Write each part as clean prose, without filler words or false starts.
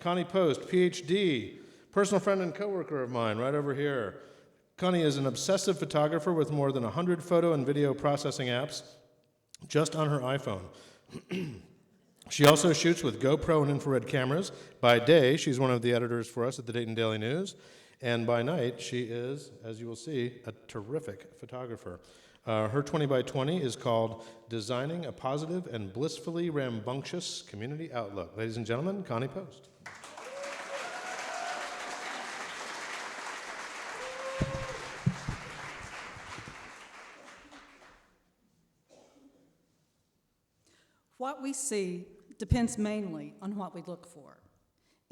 Connie Post, PhD, personal friend and coworker of mine, right over here. Connie is an obsessive photographer with more than 100 photo and video processing apps just on her iPhone. She also shoots with GoPro and infrared cameras. By day, she's one of the editors for us at the Dayton Daily News. And by night, she is, as you will see, a terrific photographer. Her 20 by 20 is called Designing a Positive and Blissfully Rambunctious Community Outlook. Ladies and gentlemen, Connie Post. What we see depends mainly on what we look for.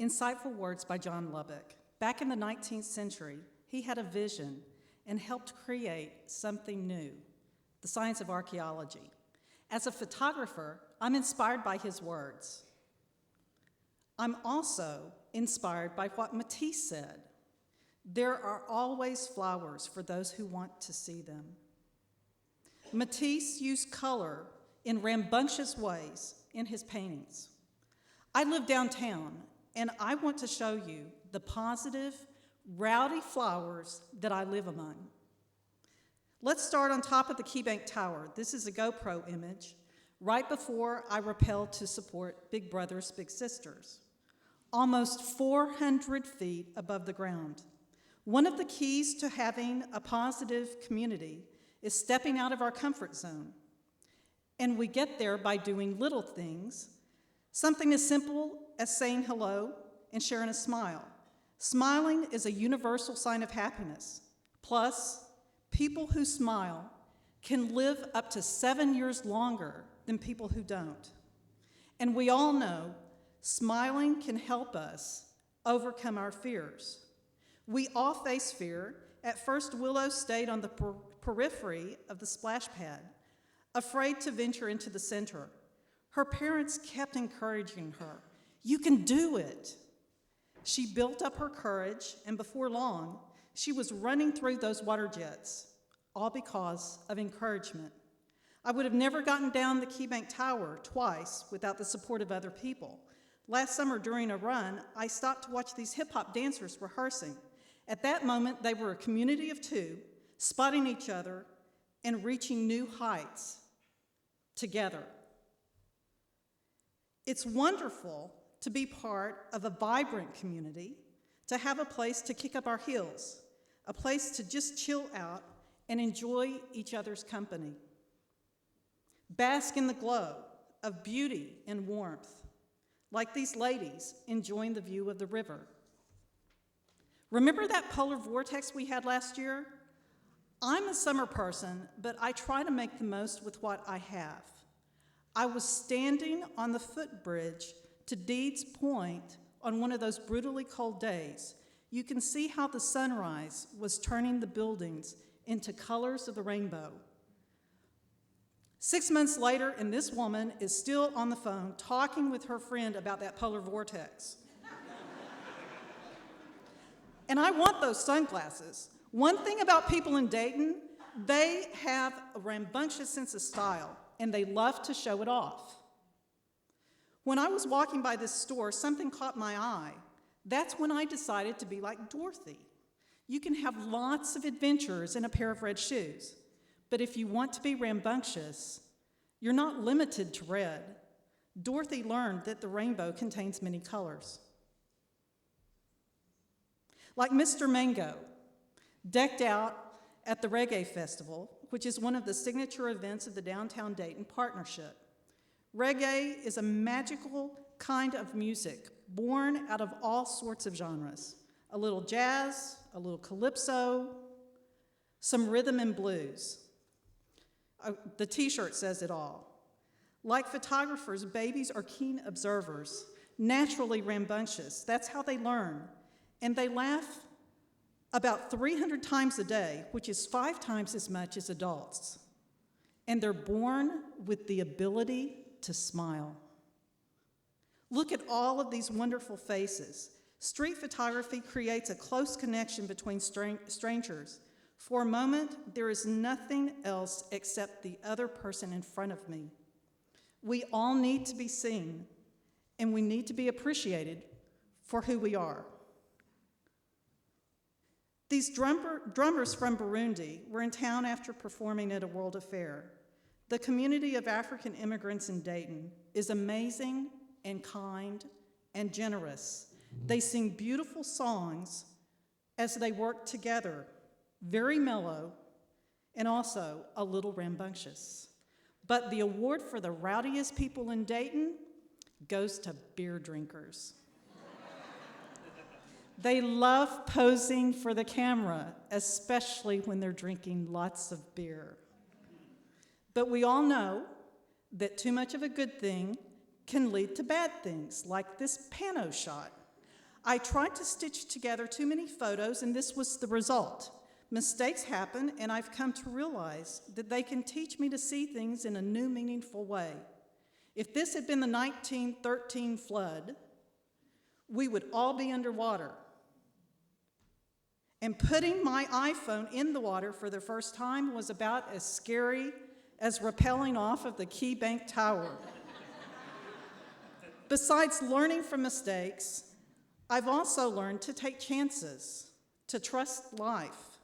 Insightful words by John Lubbock. Back in the 19th century, he had a vision and helped create something new, the science of archaeology. As a photographer, I'm inspired by his words. I'm also inspired by what Matisse said. There are always flowers for those who want to see them. Matisse used color in rambunctious ways in his paintings. I live downtown, and I want to show you the positive, rowdy flowers that I live among. Let's start on top of the KeyBank Tower. This is a GoPro image right before I rappelled to support Big Brothers Big Sisters, almost 400 feet above the ground. One of the keys to having a positive community is stepping out of our comfort zone. And we get there by doing little things, something as simple as saying hello and sharing a smile. Smiling is a universal sign of happiness. Plus, people who smile can live up to 7 years longer than people who don't. And we all know smiling can help us overcome our fears. We all face fear. At first, Willow stayed on the periphery of the splash pad, afraid to venture into the center. Her parents kept encouraging her. You can do it. She built up her courage, and before long, she was running through those water jets, all because of encouragement. I would have never gotten down the KeyBank Tower twice without the support of other people. Last summer during a run, I stopped to watch these hip-hop dancers rehearsing. At that moment, they were a community of two, spotting each other and reaching new heights together. It's wonderful to be part of a vibrant community, to have a place to kick up our heels, a place to just chill out and enjoy each other's company. Bask in the glow of beauty and warmth, like these ladies enjoying the view of the river. Remember that polar vortex we had last year? I'm a summer person, but I try to make the most with what I have. I was standing on the footbridge to Deeds Point on one of those brutally cold days. You can see how the sunrise was turning the buildings into colors of the rainbow. 6 months later, and this woman is still on the phone talking with her friend about that polar vortex. And I want those sunglasses. One thing about people in Dayton, they have a rambunctious sense of style, and they love to show it off. When I was walking by this store, something caught my eye. That's when I decided to be like Dorothy. You can have lots of adventures in a pair of red shoes, but if you want to be rambunctious, you're not limited to red. Dorothy learned that the rainbow contains many colors. Like Mr. Mango, decked out at the Reggae Festival, which is one of the signature events of the Downtown Dayton Partnership. Reggae is a magical kind of music born out of all sorts of genres. A little jazz, a little calypso, some rhythm and blues. The t-shirt says it all. Like photographers, babies are keen observers, naturally rambunctious. That's how they learn. And they laugh about 300 times a day, which is 5 times as much as adults. And they're born with the ability to smile. Look at all of these wonderful faces. Street photography creates a close connection between strangers. For a moment, there is nothing else except the other person in front of me. We all need to be seen, and we need to be appreciated for who we are. These drummers from Burundi were in town after performing at a World Affair. The community of African immigrants in Dayton is amazing and kind and generous. They sing beautiful songs as they work together, very mellow and also a little rambunctious. But the award for the rowdiest people in Dayton goes to beer drinkers. They love posing for the camera, especially when they're drinking lots of beer. But we all know that too much of a good thing can lead to bad things, like this pano shot. I tried to stitch together too many photos, and this was the result. Mistakes happen, and I've come to realize that they can teach me to see things in a new, meaningful way. If this had been the 1913 flood, we would all be underwater. And putting my iPhone in the water for the first time was about as scary as rappelling off of the Key Bank Tower. Besides learning from mistakes, I've also learned to take chances, to trust life,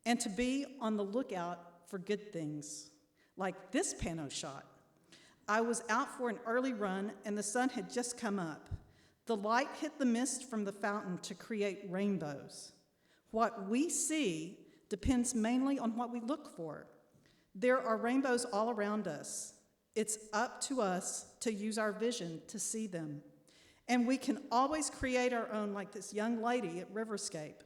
and to be on the lookout for good things, like this pano shot. I was out for an early run, and the sun had just come up. The light hit the mist from the fountain to create rainbows. What we see depends mainly on what we look for. There are rainbows all around us. It's up to us to use our vision to see them. And we can always create our own, like this young lady at Riverscape.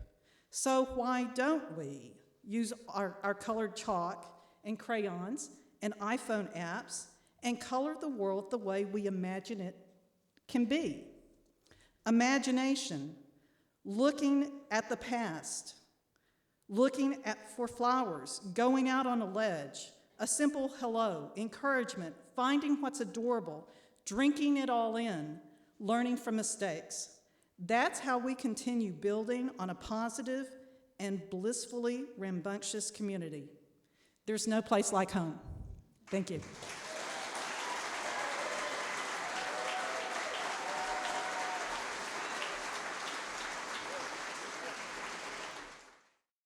So why don't we use our colored chalk and crayons and iPhone apps and color the world the way we imagine it can be? Imagination, looking at the past, looking for flowers, going out on a ledge, a simple hello, encouragement, finding what's adorable, drinking it all in, learning from mistakes. That's how we continue building on a positive and blissfully rambunctious community. There's no place like home. Thank you.